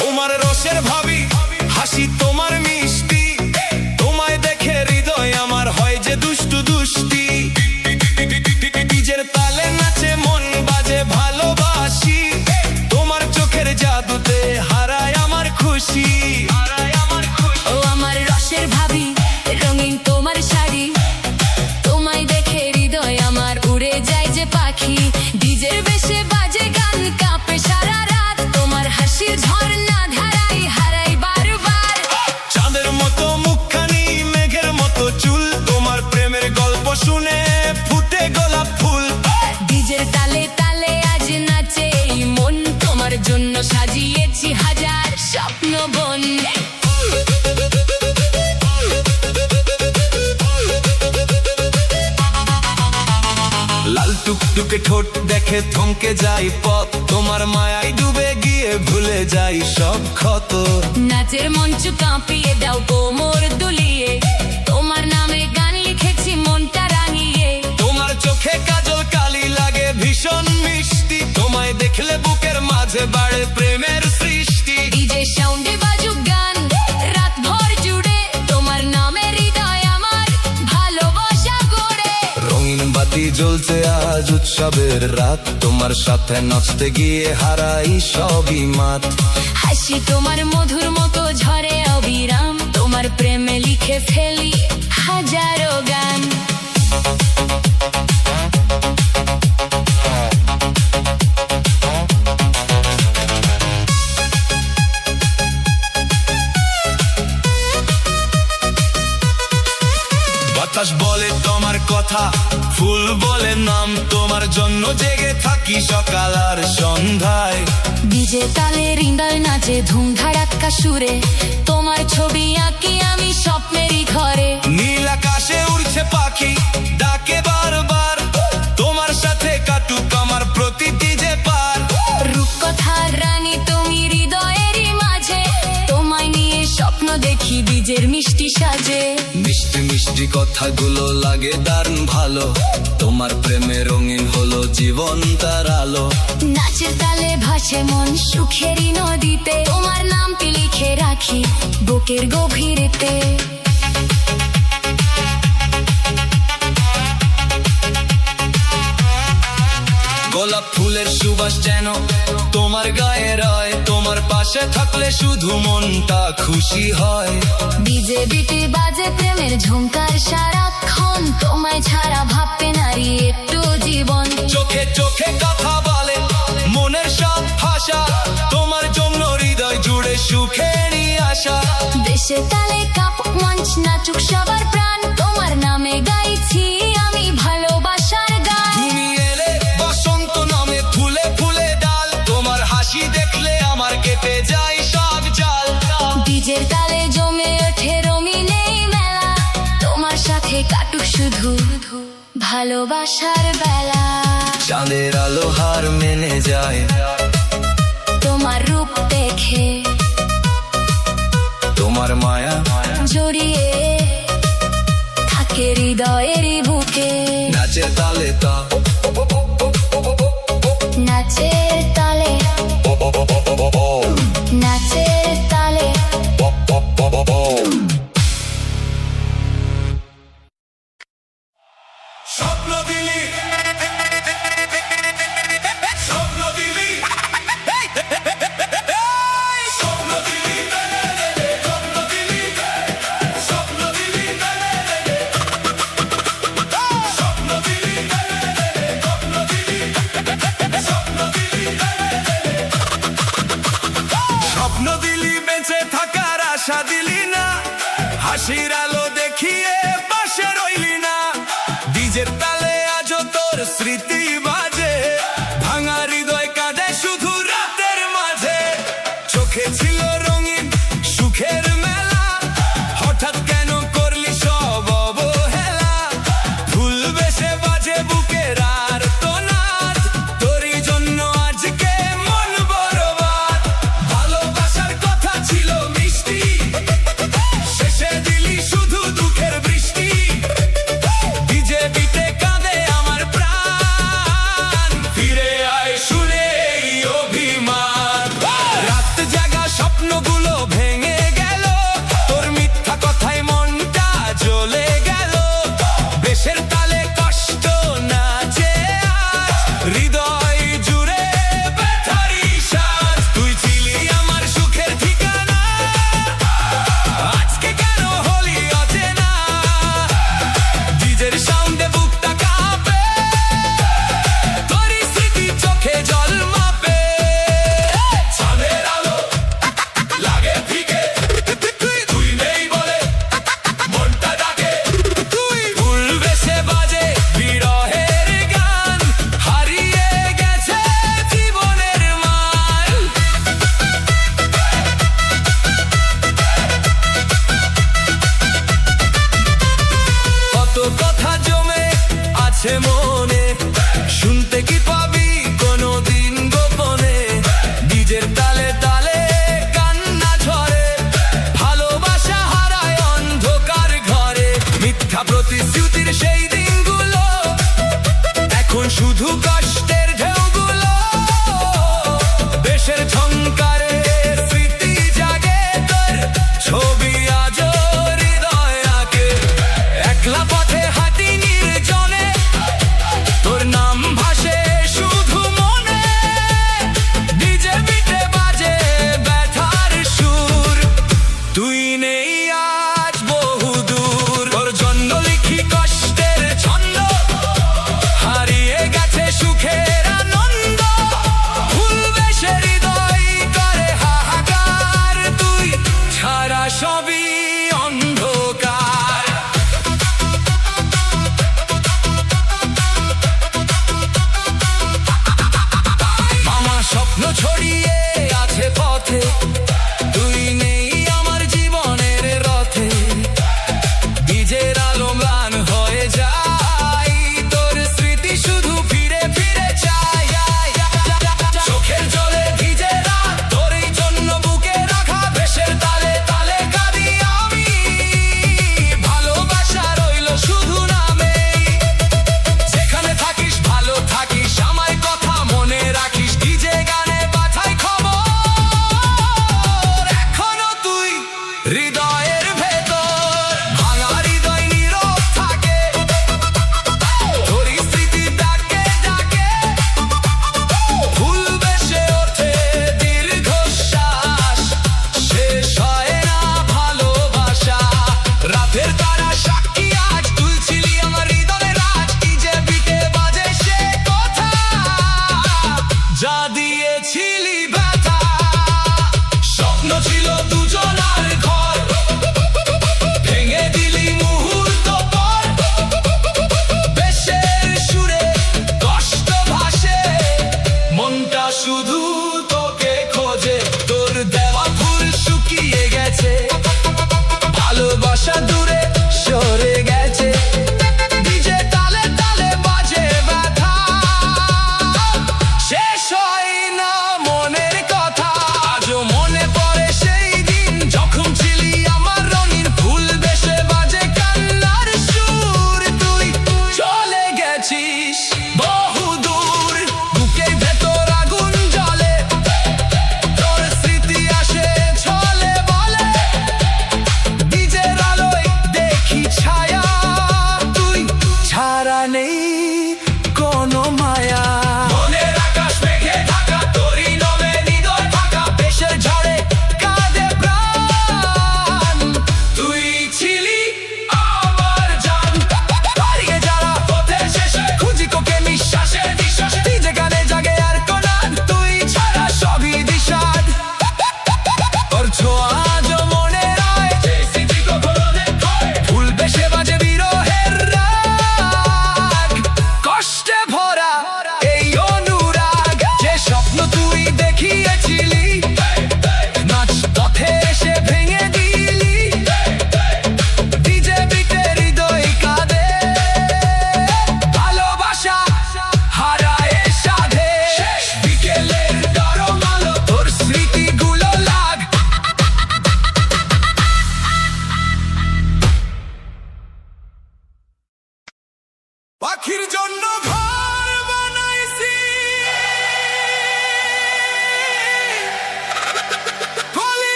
তোমার রসের ভাবি হাসি তোমার মিষ্টি, তোমায় দেখে হৃদয় আমার হয় যে দুষ্টু দুষ্টি। নিজের তালে নাচে মন বাজে ভালোবাসি, তোমার চোখের জাদুতে হারায় আমার খুশি। ও আমার রসের ভাবি রঙিন তোমার শাড়ি, তোমায় দেখে হৃদয় আমার উড়ে যায় যে পাখি। ডিজের বেশে বাজে গান কাঁপে সারা রাত, তোমার হাসির ঝর্ণা ধারাই হারাই বারবার। চাঁদের মতো মুখখানি মেঘের মতো চুল, তোমার প্রেমের গল্প শুনে ফুটে গোলাপ ফুল। ডিজের তালে তালে আজ নাচে এই মন, তোমার জন্য সাজিয়েছি হাজার স্বপ্ন বন। লাল টুকটুকে ঠোঁট দেখে থমকে যাই পথ, তোমার মায়ায় ডুবে গিয়ে ভুলে যাই সব ক্ষত। নাচের মঞ্চ কাঁপিয়ে দাও কোমর দুলিয়ে, তোমার নামে গান লিখেছি মনটা রাঙিয়ে। তোমার চোখে কাজল কালি লাগে ভীষণ মিষ্টি, তোমায় দেখলে বুকের মাঝে বাড়ে প্রেমের সৃষ্টি। ডিজে সাউন্ডে বাজুক গান রাত ভর জুড়ে, তোমার নামে হৃদয় আমার ভালোবাসা গড়ে। রঙিন বাতি জ্বলছে আজ উৎসবের রাত, তোমার সাথে নাচতে গিয়ে হারাই সবই মাত। হাসি তোমার মধুর মতো ঝরে অবিরাম, তোমার প্রেমে লিখে ফেলি হাজারো গান। বাতাস বলে তোমার কথা, ফুল বলে নাম, তোমার জন্য জেগে থাকি সকাল আর সন্ধ্যায়। ডিজে তালে হৃদয় নাচে ধুম ধাড়াক্কা সুরে, তোমার ছবি আঁকি আমি স্বপ্নেরই ঘরে। নীল আকাশে উড়ছে পাখি ডাকে বারবার, তোমার সাথে কাটুক আমার প্রতিটি যে পার। রূপকথার রানী তুমি হৃদয়েরই মাঝে, তোমায় নিয়ে স্বপ্ন দেখি ডিজের মিষ্টি সাজে। মিষ্টি মিষ্টি কথাগুলো লাগে দারুণ ভালো, তোমার প্রেমে রঙিন হলো জীবন তার আলো। নাচের তালে ভাসে মন সুখেরই নদীতে, তোমার নামটি লিখে রাখি বুকের গভীরেতে। গোলাপ ফুলের সুবাস যেন তোমার গায়ে রয়, তোমার পাশে থাকলে শুধু মনটা খুশি হয়। ডিজে বিটে বাজে প্রেমের ঝুমকার সারাক্ষণ, তোমায় ছাড়া ভাববে নারী একটু জীবন। চোখে চোখে কথা বলে মনের সব ভাষা, তোমার জন্য হৃদয় জুড়ে সুখেরই আশা। দেশে তালে কাপুক মঞ্চ নাচুক সবার প্রাণ, তোমার নামে গাইছি আমি ভালোবাসার গান। তুমি এলে বসন্ত নামে ফুলে ফুলে ডাল, তোমার হাসি দেখলে আমার কেটে যায় সব জাল। ডিজের তালে জমে ওঠে রঙিন এই মেলা, তোমার সাথে কাটুক শুধু ভালোবাসার বেলা। চাঁদের আলো হার মেনে যায় তোমার রূপ দেখে, তোমার মায়া জড়িয়ে থাকে হৃদয়েরই বুকে। নাচের তালে তা নাচের তালে নাচের তালে স্বপ্ন দিলি স্বপ্ন দিলি স্বপ্ন দিলি স্বপ্ন দিলি স্বপ্ন দিলি স্বপ্ন দিলি স্বপ্ন দিলি স্বপ্ন দিলি স্বপ্ন দিলি বেঁচে থাকার আশা দিলি না, হাসির আলো দেখিয়ে পাশে রইলি না। ডিজের তালে আজও তোর স্মৃতি বাজে, ভাঙা হৃদয় কাঁদে শুধু রাতের মাঝে। চোখে ছিল রঙিন সুখের মেলা, হঠাৎ কেন করলি সব অবহেলা। ফুল বেশে বাজে বুকের আর তো নাচ, তোরই জন্য আজকে মন বরবাদ। ভালোবাসার কথা ছিল মিষ্টি, শেষে দিলি শুধু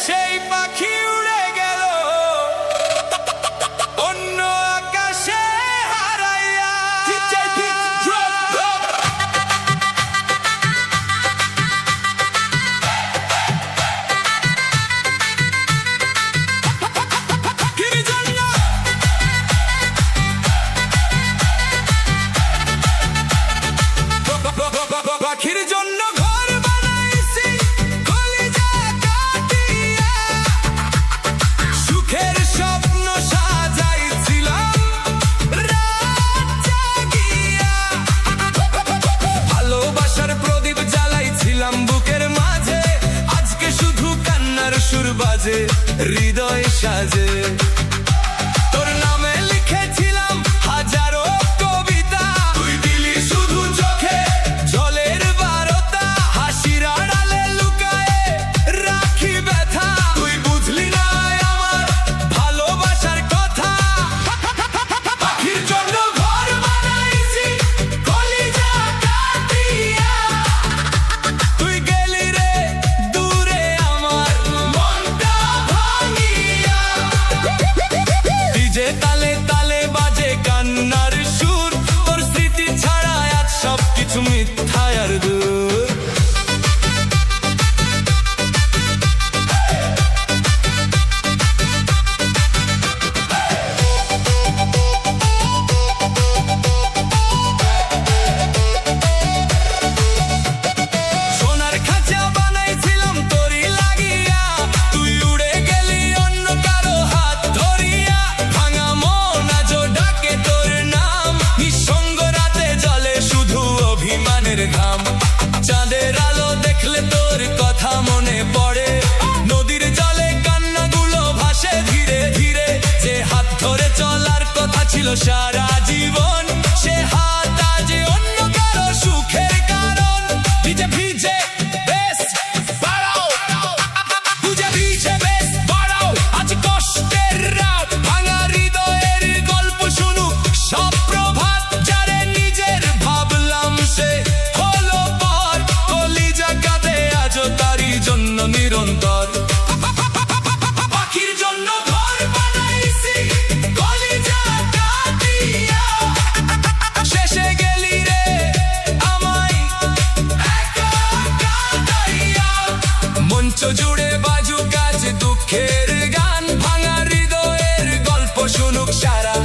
সেই পাখি উড়ে গেল অন্য আকাশে হারাইয়া। পাখির জন্য ঘর বানাইছি কলিজা কাটিয়া, সুখের স্বপ্ন সাজাইছিলাম রাত জাগিয়া, ভালোবাসার প্রদীপ জ্বালাইছিলাম বুকের মাঝে, আজকে শুধু কান্নার সুর বাজে হৃদয় সাজে। তোর নামে লিখেছিলাম হাজারো কবিতা, তুই দিলি শুধু চোখে জলের বারতা, হাসির আড়ালে লুকায়ে রাখি ব্যথা, তুই বুঝলি না আমার ভালোবাসার কথা। পাখির জন্য ঘর বানাইছি কলিজা কাটিয়া, তুই গেলি রে দূরে আমার মনটা ভাঙিয়া। ডিজে তালে তালে বাজে কান্নার সুর, তোর স্মৃতি ছাড়া আজ সব কিছু মিথ্যা আর দূর। সোনার খাঁচা বানাইছিলাম তোরই লাগিয়া, তুই উড়ে গেলি অন্য কারো হাত ধরিয়া, ভাঙা মন আজও ডাকে তোর নাম, নিঃসঙ্গ রাতে জলে শুধু অভিমানের ঘাম। চাঁদের আলো দেখলে তোর কথা মনে পড়ে, নদীর জলে কান্নাগুলো ভাসে ধীরে ধীরে, যে হাত ধরে চলার কথা ছিল সারা জীবন, সে হাত আজ অন্য কারো সুখের কারণ। ভিজে ভিজে বেশ বাড়াও, ভিজে ভিজে বেশ বাড়াও, আজ কষ্টের রাত, ভাঙা হৃদয়ের গল্প শুনুক সব প্রভাত, যারে নিজের ভাবলাম সে হলো পর, কলিজা কাঁদে আজও তারই জন্য নিরন্তর। পাখির জন্য ঘর বানাইছি কলিজা কাটিয়া, শেষে গেলি রে আমায় একা কাটাইয়া। মঞ্চ জুড়ে বাজুক আজ দুঃখের গান, ভাঙা হৃদয়ের গল্প শুনুক সারা